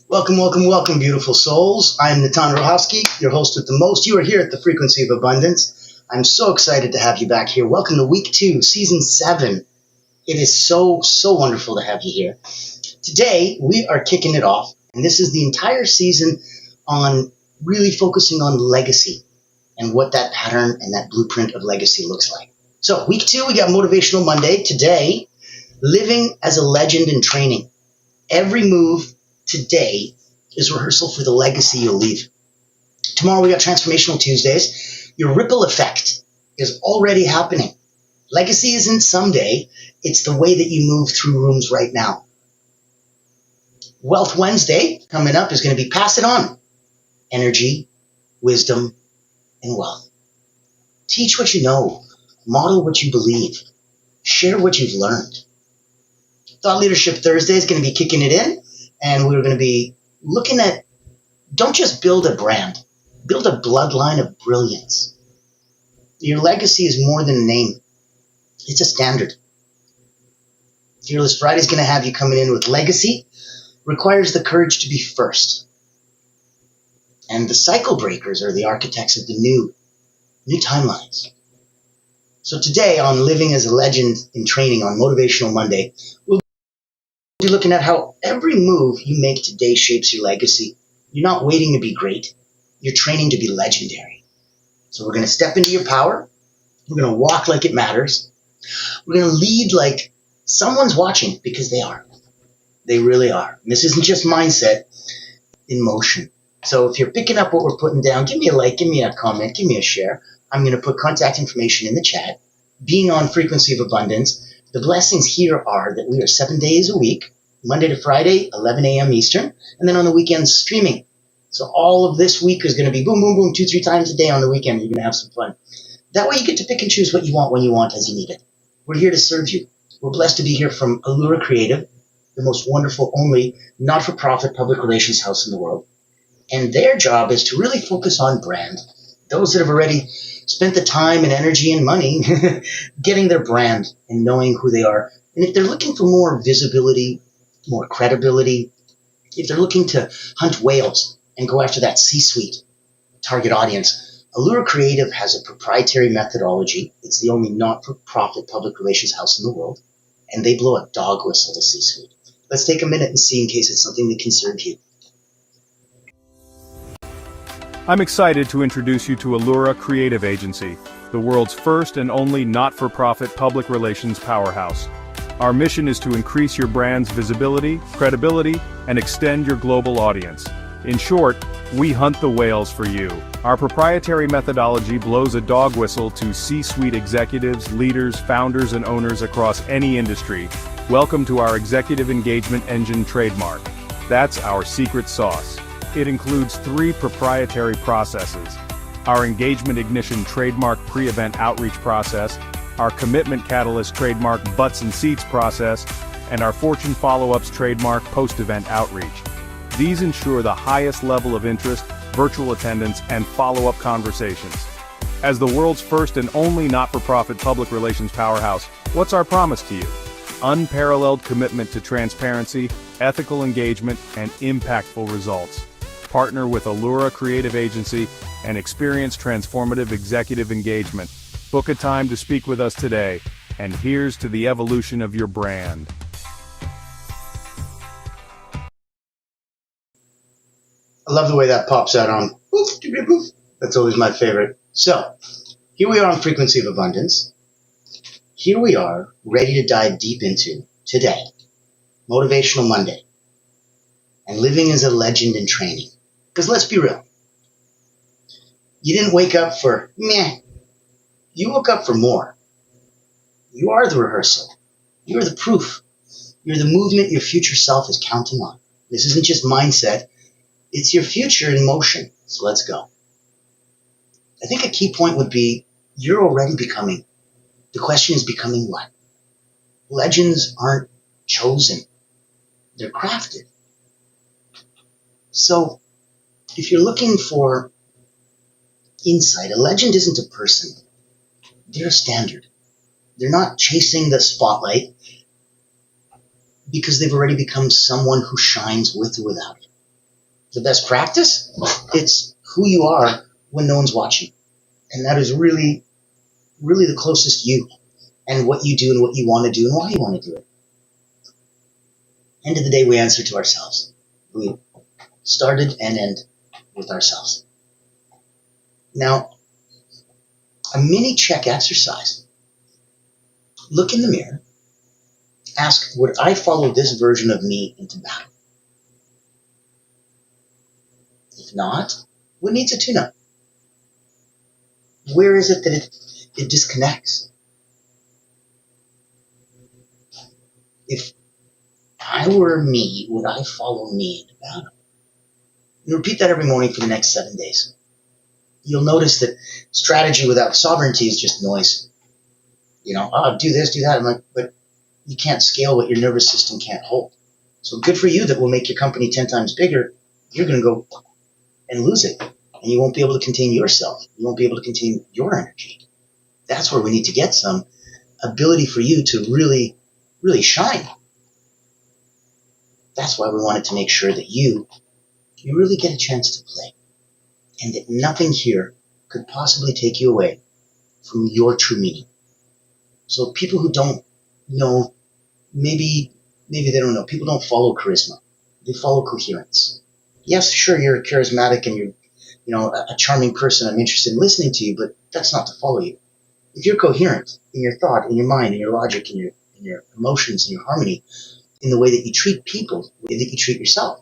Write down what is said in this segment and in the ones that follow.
Welcome, welcome, welcome, beautiful souls. I'm Natan Rohowski, your host with the most. You are here at the Frequency of Abundance. I'm so excited to have you back here. Welcome to week 2, season 7. It is so wonderful to have you here. Today, we are kicking it off, and this is the entire season on really focusing on legacy and what that pattern and that blueprint of legacy looks like. So, week 2, we got Motivational Monday. Today, living as a legend in training. Every move today is rehearsal for the legacy you'll leave. Tomorrow we got Transformational Tuesdays. Your ripple effect is already happening. Legacy isn't someday, it's the way that you move through rooms right now. Wealth Wednesday coming up is going to be Pass It On. Energy, wisdom, and wealth. Teach what you know. Model what you believe. Share what you've learned. Thought Leadership Thursday is going to be kicking it in, and we're going to be looking at, don't just build a brand, build a bloodline of brilliance. Your legacy is more than a name. It's a standard. Fearless Friday is going to have you coming in with legacy, requires the courage to be first. And the cycle breakers are the architects of the new timelines. So today on Living as a Legend in Training on Motivational Monday, we'll be looking at how every move you make today shapes your legacy. You're not waiting to be great. You're training to be legendary. So we're going to step into your power. We're going to walk like it matters. We're going to lead like someone's watching, because they are. They really are. And this isn't just mindset in motion. So if you're picking up what we're putting down, give me a like, give me a comment, give me a share. I'm going to put contact information in the chat. Being on Frequency of Abundance, the blessings here are that we are 7 days a week, Monday to Friday, 11 a.m. Eastern, and then on the weekends streaming. So all of this week is going to be boom, boom, boom, 2-3 times a day on the weekend. You're going to have some fun. That way you get to pick and choose what you want when you want as you need it. We're here to serve you. We're blessed to be here from Allura Creative, the most wonderful, only not-for-profit public relations house in the world. And their job is to really focus on brand. Those that have already spent the time and energy and money getting their brand and knowing who they are. And if they're looking for more visibility, more credibility, if they're looking to hunt whales and go after that C-suite target audience, Allura Creative has a proprietary methodology. It's the only not-for-profit public relations house in the world, and they blow a dog whistle to C-suite. Let's take a minute and see in case it's something that can serve you. I'm excited to introduce you to Allura Creative Agency, the world's first and only not-for-profit public relations powerhouse. Our mission is to increase your brand's visibility, credibility, and extend your global audience. In short, we hunt the whales for you. Our proprietary methodology blows a dog whistle to C-suite executives, leaders, founders, and owners across any industry. Welcome to our Executive Engagement Engine trademark. That's our secret sauce. It includes 3 proprietary processes: our Engagement Ignition trademark pre-event outreach process, our Commitment Catalyst trademark butts and seats process, and our Fortune Follow-ups trademark post-event outreach. These ensure the highest level of interest, virtual attendance, and follow-up conversations. As the world's first and only not-for-profit public relations powerhouse, what's our promise to you? Unparalleled commitment to transparency, ethical engagement, and impactful results. Partner with Allura Creative Agency and experience transformative executive engagement. Book a time to speak with us today, and here's to the evolution of your brand. I love the way that pops out on poof, poof. That's always my favorite. So, here we are on Frequency of Abundance. Here we are, ready to dive deep into, today, Motivational Monday, and living as a legend in training. Because let's be real, you didn't wake up for meh. You woke up for more. You are the rehearsal. You're the proof. You're the movement your future self is counting on. This isn't just mindset. It's your future in motion. So let's go. I think a key point would be you're already becoming. The question is becoming what? Legends aren't chosen. They're crafted. So if you're looking for insight, a legend isn't a person. They're a standard. They're not chasing the spotlight because they've already become someone who shines with or without it. The best practice? It's who you are when no one's watching. And that is really, really the closest you, and what you do and what you want to do and why you want to do it. End of the day, we answer to ourselves. We started and end with ourselves. Now, a mini check exercise. Look in the mirror. Ask, would I follow this version of me into battle? If not, what needs a tune-up? Where is it that it disconnects? If I were me, would I follow me into battle? And repeat that every morning for the next 7 days. You'll notice that strategy without sovereignty is just noise. Do this, do that. I'm like, but you can't scale what your nervous system can't hold. So good for you that will make your company 10 times bigger. You're going to go and lose it. And you won't be able to contain yourself. You won't be able to contain your energy. That's where we need to get some ability for you to really, really shine. That's why we wanted to make sure that you really get a chance to play. And that nothing here could possibly take you away from your true meaning. So people who don't know, maybe they don't know. People don't follow charisma. They follow coherence. Yes, sure, you're charismatic and you're a charming person. I'm interested in listening to you, but that's not to follow you. If you're coherent in your thought, in your mind, in your logic, in your emotions, in your harmony, in the way that you treat people, the way that you treat yourself,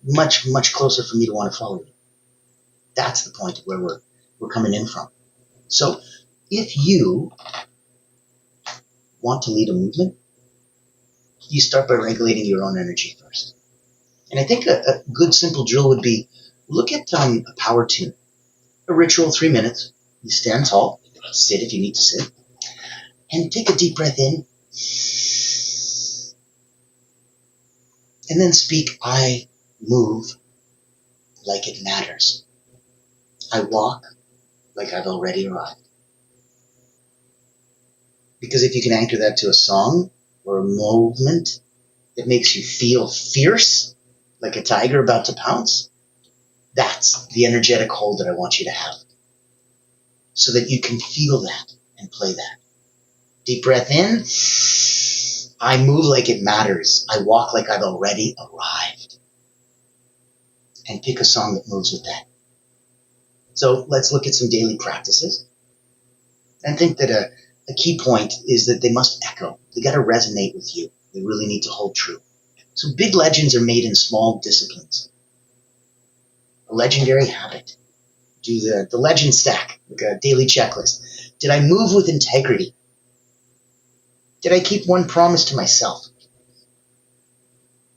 much, much closer for me to want to follow you. That's the point of where we're coming in from. So if you want to lead a movement, you start by regulating your own energy first. And I think a good simple drill would be, look at a power tune, a ritual, 3 minutes. You stand tall, sit if you need to sit, and take a deep breath in, and then speak, I move like it matters. I walk like I've already arrived. Because if you can anchor that to a song or a movement that makes you feel fierce, like a tiger about to pounce, that's the energetic hold that I want you to have. So that you can feel that and play that. Deep breath in. I move like it matters. I walk like I've already arrived. And pick a song that moves with that. So let's look at some daily practices. And I think that a key point is that they must echo. They got to resonate with you. They really need to hold true. So big legends are made in small disciplines. A legendary habit. Do the legend stack, like a daily checklist. Did I move with integrity? Did I keep one promise to myself?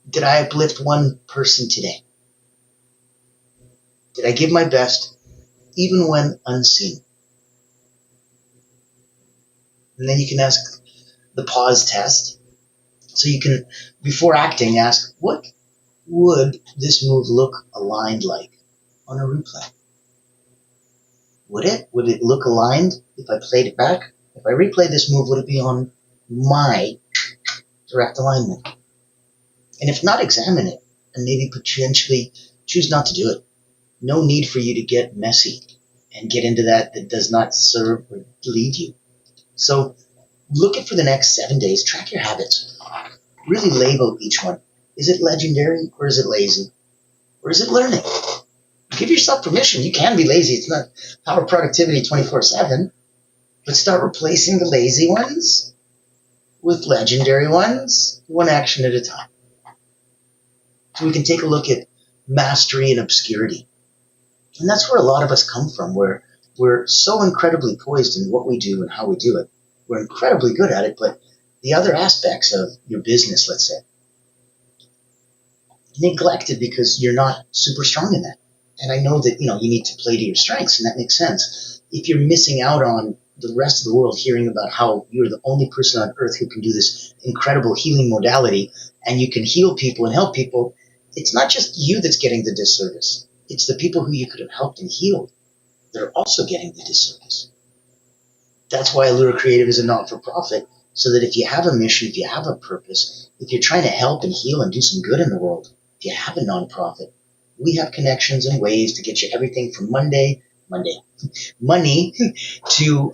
Did I uplift one person today? Did I give my best, even when unseen? And then you can ask the pause test. So you can, before acting, ask, what would this move look aligned like on a replay? Would it? Would it look aligned if I played it back? If I replay this move, would it be on my direct alignment? And if not, examine it and maybe potentially choose not to do it. No need for you to get messy and get into that does not serve or lead you. So look at for the next 7 days, track your habits. Really label each one. Is it legendary or is it lazy? Or is it learning? Give yourself permission. You can be lazy. It's not power productivity 24/7. But start replacing the lazy ones with legendary ones, one action at a time. So we can take a look at mastery and obscurity. And that's where a lot of us come from, where we're so incredibly poised in what we do and how we do it. We're incredibly good at it, but the other aspects of your business, let's say, neglected because you're not super strong in that. And I know that, you need to play to your strengths, and that makes sense. If you're missing out on the rest of the world hearing about how you're the only person on earth who can do this incredible healing modality, and you can heal people and help people, it's not just you that's getting the disservice. It's the people who you could have helped and healed that are also getting the disservice. That's why Allura Creative is a not-for-profit, so that if you have a mission, if you have a purpose, if you're trying to help and heal and do some good in the world, if you have a nonprofit, We have connections and ways to get you everything from money to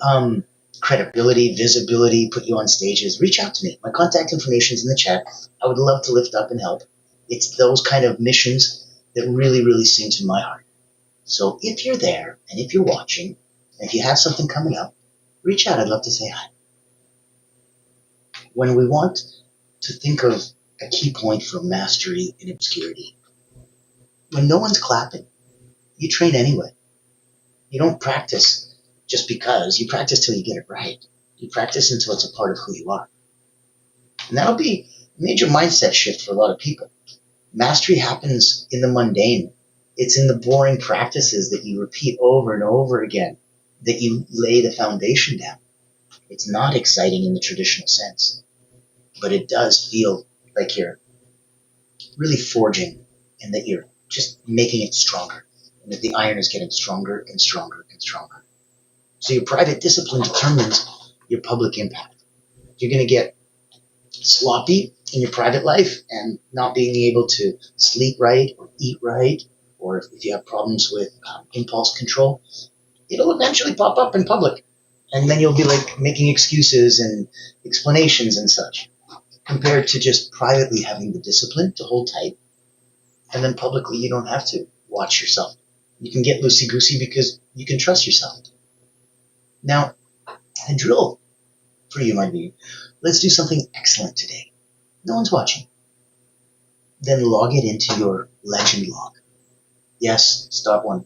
credibility, visibility, put you on stages. Reach out to me. My contact information is in the chat. I would love to lift up and help. It's those kind of missions that really, really sing to my heart. So if you're there and if you're watching, and if you have something coming up, reach out. I'd love to say hi. When we want to think of a key point for mastery in obscurity, when no one's clapping, you train anyway. You don't practice just because. You practice till you get it right. You practice until it's a part of who you are. And that'll be a major mindset shift for a lot of people. Mastery happens in the mundane. It's in the boring practices that you repeat over and over again that you lay the foundation down. It's not exciting in the traditional sense, but it does feel like you're really forging and that you're just making it stronger and that the iron is getting stronger and stronger and stronger. So your private discipline determines your public impact. You're going to get sloppy in your private life and not being able to sleep right or eat right, or if you have problems with impulse control, it'll eventually pop up in public. And then you'll be like making excuses and explanations and such, compared to just privately having the discipline to hold tight. And then publicly, you don't have to watch yourself. You can get loosey-goosey because you can trust yourself. Now, a drill for you might be, let's do something excellent today. No one's watching. Then log it into your legend log. Yes, start one.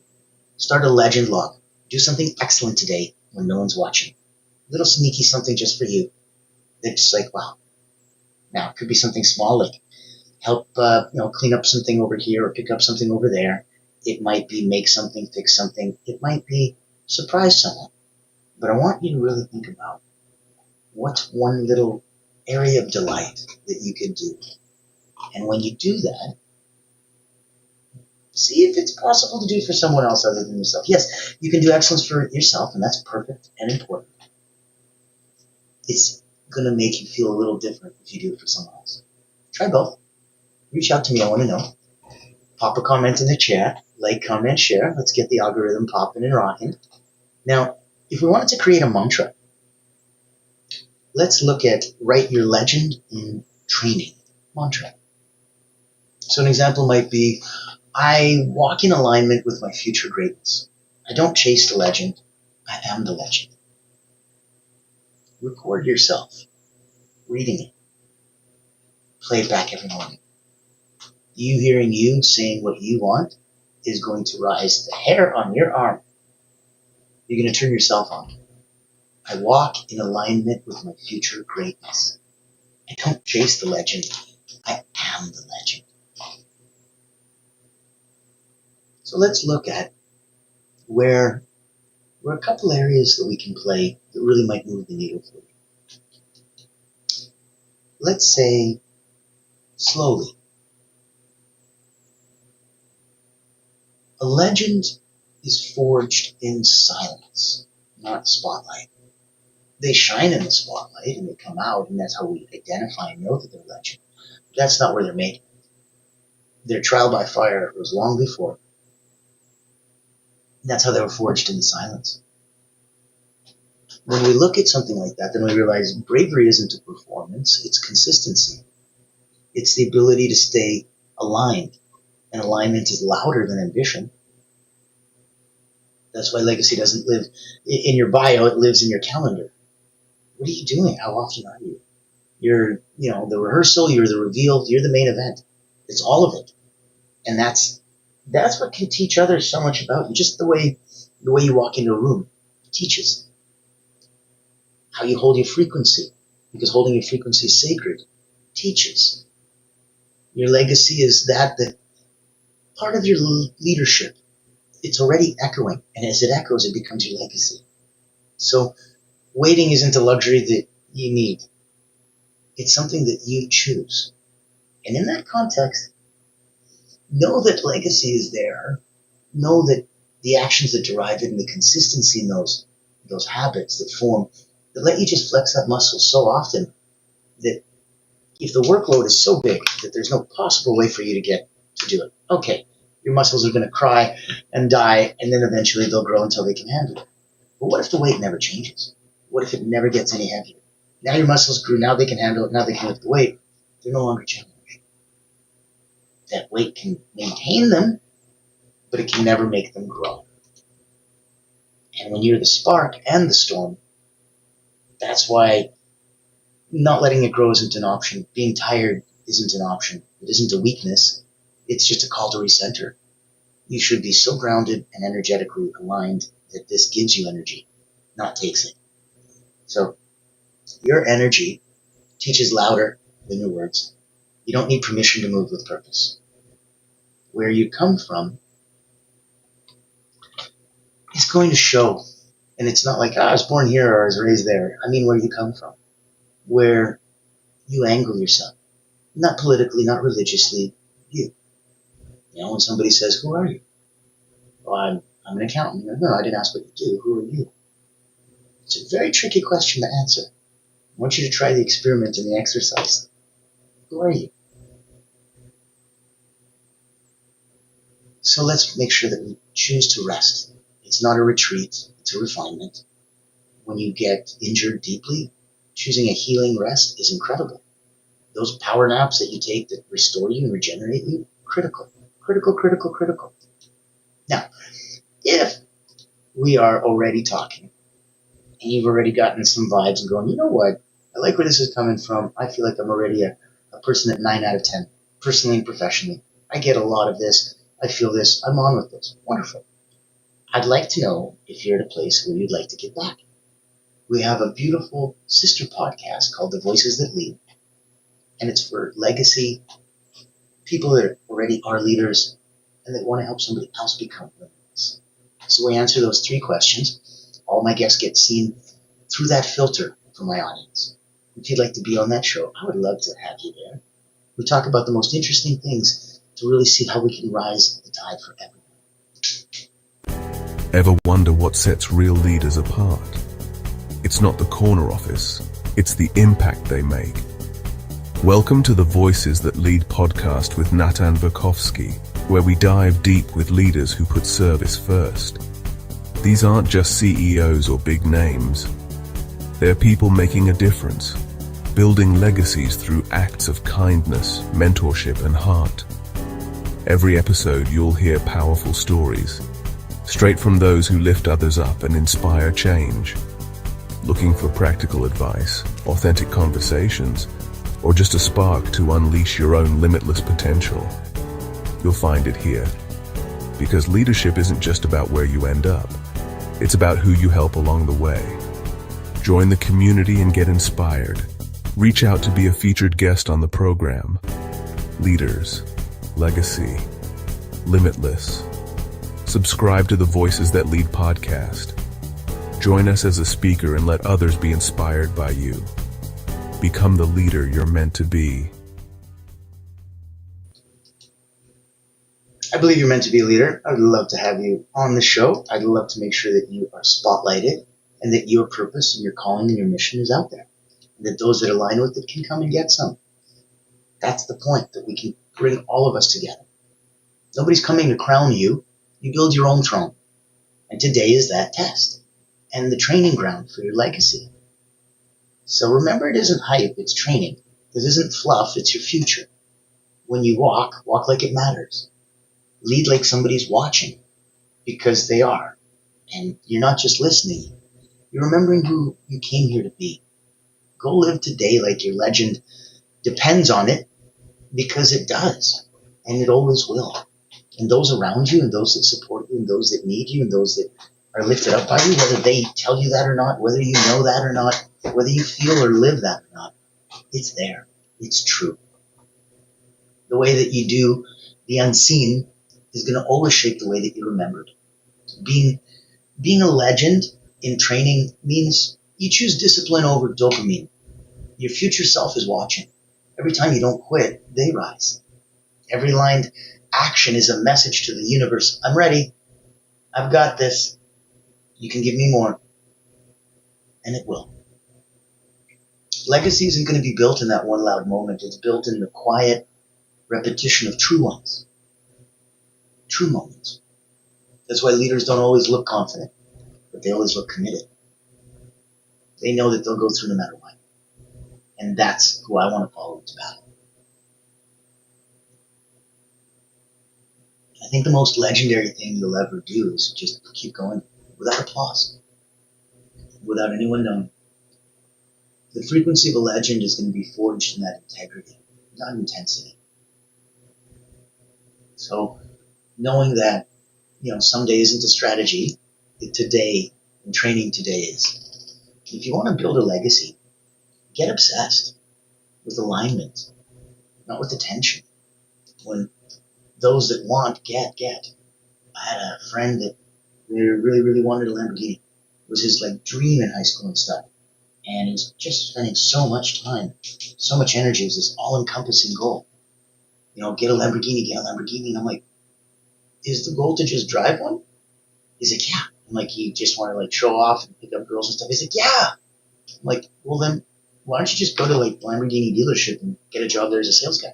Start a legend log. Do something excellent today when no one's watching. A little sneaky something just for you. That's like, wow. Now, it could be something small, like help clean up something over here or pick up something over there. It might be make something, fix something. It might be surprise someone. But I want you to really think about what's one little area of delight that you could do. And when you do that, see if it's possible to do for someone else other than yourself. Yes, you can do excellence for yourself, and that's perfect and important. It's going to make you feel a little different if you do it for someone else. Try both. Reach out to me. I want to know. Pop a comment in the chat. Like, comment, share. Let's get the algorithm popping and rocking. Now, if we wanted to create a mantra, let's look at write your legend in training mantra. So an example might be, I walk in alignment with my future greatness. I don't chase the legend. I am the legend. Record yourself reading it. Play it back every morning. You hearing you saying what you want is going to rise the hair on your arm. You're going to turn yourself on. I walk in alignment with my future greatness. I don't chase the legend. I am the legend. So let's look at where a couple areas that we can play that really might move the needle for you. Let's say slowly. A legend is forged in silence, not spotlight. They shine in the spotlight and they come out, and that's how we identify and know that they're legend. But that's not where they're made. Their trial by fire was long before. And that's how they were forged in the silence. When we look at something like that, then we realize bravery isn't a performance, it's consistency. It's the ability to stay aligned. And alignment is louder than ambition. That's why legacy doesn't live in your bio, it lives in your calendar. What are you doing? How often are you? You're, the rehearsal, you're the reveal, you're the main event. It's all of it. And that's what can teach others so much about you. Just the way you walk into a room teaches. How you hold your frequency, because holding your frequency is sacred, teaches. Your legacy is that part of your leadership. It's already echoing, and as it echoes, it becomes your legacy. So waiting isn't a luxury that you need. It's something that you choose. And in that context, know that legacy is there. Know that the actions that derive it and the consistency in those habits that form, that let you just flex that muscle so often that if the workload is so big that there's no possible way for you to get to do it, okay, Your muscles are going to cry and die, and then eventually they'll grow until they can handle it. But what if the weight never changes? What if it never gets any heavier? Now your muscles grew, now they can handle it, now they can lift the weight. They're no longer challenged. That weight can maintain them, but it can never make them grow. And when you're the spark and the storm, that's why not letting it grow isn't an option. Being tired isn't an option. It isn't a weakness. It's just a call to recenter. You should be so grounded and energetically aligned that this gives you energy, not takes it. So your energy teaches louder than your words. You don't need permission to move with purpose. Where you come from is going to show. And it's not like, I was born here or I was raised there. I mean, where you come from. Where you angle yourself. Not politically, not religiously. You. You know, when somebody says, who are you? Well, I'm an accountant. No, I didn't ask what you do. Who are you? It's a very tricky question to answer. I want you to try the experiment and the exercise. Who are you? So let's make sure that we choose to rest. It's not a retreat. It's a refinement. When you get injured deeply, choosing a healing rest is incredible. Those power naps that you take that restore you and regenerate you, critical. Critical, critical, critical. Now, if we are already talking, and you've already gotten some vibes and going, you know what, I like where this is coming from. I feel like I'm already a person at 9 out of 10, personally and professionally. I get a lot of this. I feel this. I'm on with this. Wonderful. I'd like to know if you're at a place where you'd like to get back. We have a beautiful sister podcast called The Voices That Lead, and it's for legacy, people that already are leaders, and that want to help somebody else become leaders. So we answer those 3 questions. All my guests get seen through that filter from my audience. If you'd like to be on that show, I would love to have you there. We talk about the most interesting things to really see how we can rise the tide for everyone. Ever wonder what sets real leaders apart? It's not the corner office, it's the impact they make. Welcome to the Voices That Lead podcast with Natan Verkovsky, where we dive deep with leaders who put service first. These aren't just CEOs or big names. They're people making a difference, building legacies through acts of kindness, mentorship, and heart. Every episode you'll hear powerful stories, straight from those who lift others up and inspire change. Looking for practical advice, authentic conversations, or just a spark to unleash your own limitless potential? You'll find it here. Because leadership isn't just about where you end up. It's about who you help along the way. Join the community and get inspired. Reach out to be a featured guest on the program. Leaders, legacy, limitless. Subscribe to the Voices That Lead podcast. Join us as a speaker and let others be inspired by you. Become the leader you're meant to be. I believe you're meant to be a leader. I would love to have you on the show. I'd love to make sure that you are spotlighted and that your purpose and your calling and your mission is out there. And that those that align with it can come and get some. That's the point, that we can bring all of us together. Nobody's coming to crown you. You build your own throne. And today is that test and the training ground for your legacy. So remember, it isn't hype, it's training. This isn't fluff, it's your future. When you walk like it matters. Lead like somebody's watching, because they are. And you're not just listening, you're remembering who you came here to be. Go live today like your legend depends on it, because it does, and it always will. And those around you, and those that support you, and those that need you, and those that are lifted up by you, whether they tell you that or not, whether you know that or not, whether you feel or live that or not, it's there. It's true. The way that you do the unseen is going to always shape the way that you're remembered. Being a legend in training means you choose discipline over dopamine. Your future self is watching. Every time you don't quit, they rise. Every lined action is a message to the universe. I'm ready. I've got this. You can give me more. And it will. Legacy isn't going to be built in that one loud moment. It's built in the quiet repetition of true ones. true moments. That's why leaders don't always look confident, but they always look committed. They know that they'll go through no matter what. And that's who I want to follow into battle. I think the most legendary thing you'll ever do is just keep going without applause, without anyone knowing. The frequency of a legend is going to be forged in that integrity, not intensity. So knowing that, someday isn't a strategy, today and training today is. If you want to build a legacy, get obsessed with alignment, not with attention. When those that want, get. I had a friend that really, really wanted a Lamborghini. It was his dream in high school and stuff. And he was just spending so much time, so much energy. It was this all-encompassing goal. Get a Lamborghini. And I'm like, is the goal to just drive one? He's like, yeah. I'm like, he just want to show off and pick up girls and stuff. He's like, yeah. I'm like, well then, why don't you just go to Lamborghini dealership and get a job there as a sales guy?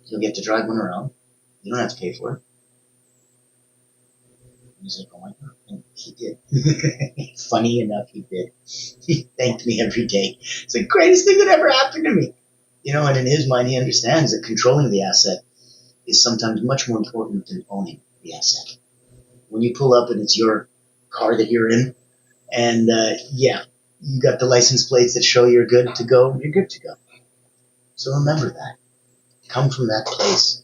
You'll get to drive one around. You don't have to pay for it. And he's like, oh my God. And he did. Funny enough, he did. He thanked me every day. It's the greatest thing that ever happened to me. And in his mind, he understands that controlling the asset is sometimes much more important than owning the asset. When you pull up and it's your car that you're in, and you got the license plates that show you're good to go, you're good to go. So remember that. Come from that place.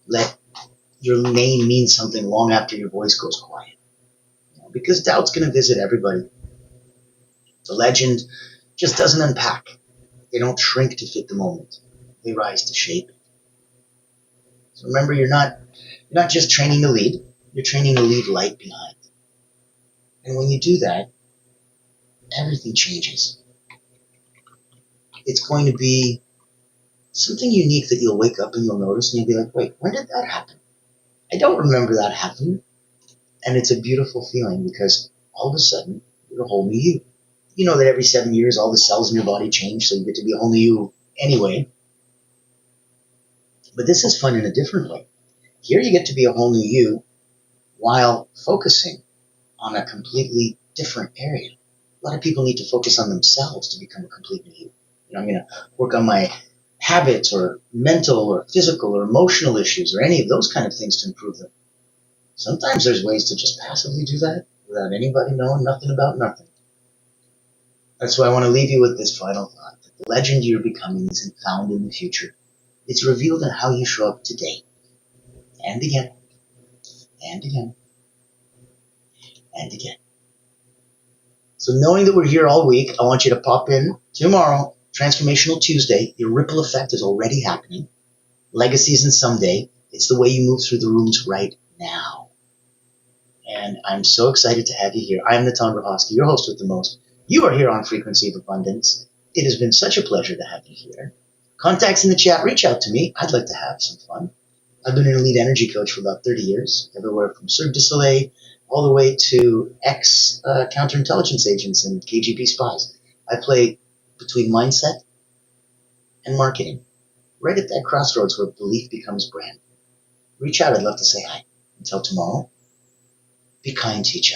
Let your name mean something long after your voice goes quiet. Because doubt's going to visit everybody. The legend just doesn't unpack. They don't shrink to fit the moment. They rise to shape it. So remember, you're not just training to lead. You're training to leave light behind. And when you do that, everything changes. It's going to be something unique that you'll wake up and you'll notice, and you'll be like, wait, when did that happen? I don't remember that happening. And it's a beautiful feeling because all of a sudden, you're a whole new you. You know that every 7 years, all the cells in your body change, so you get to be a whole new you anyway. But this is fun in a different way. Here you get to be a whole new you while focusing on a completely different area. A lot of people need to focus on themselves to become a complete new you. I'm going to work on my habits or mental or physical or emotional issues or any of those kind of things to improve them. Sometimes there's ways to just passively do that without anybody knowing nothing about nothing. That's why I want to leave you with this final thought. That the legend you're becoming isn't found in the future. It's revealed in how you show up today. And again. And again. And again. So knowing that we're here all week, I want you to pop in tomorrow, Transformational Tuesday. Your ripple effect is already happening. Legacy isn't someday. It's the way you move through the rooms right now. And I'm so excited to have you here. I am Natan Verhovsky, your host with the most. You are here on Frequency of Abundance. It has been such a pleasure to have you here. Contacts in the chat, reach out to me. I'd like to have some fun. I've been an elite energy coach for about 30 years, everywhere from Cirque du Soleil all the way to ex-counterintelligence agents and KGB spies. I play between mindset and marketing, right at that crossroads where belief becomes brand. Reach out. I'd love to say hi. Until tomorrow, be kind to each other.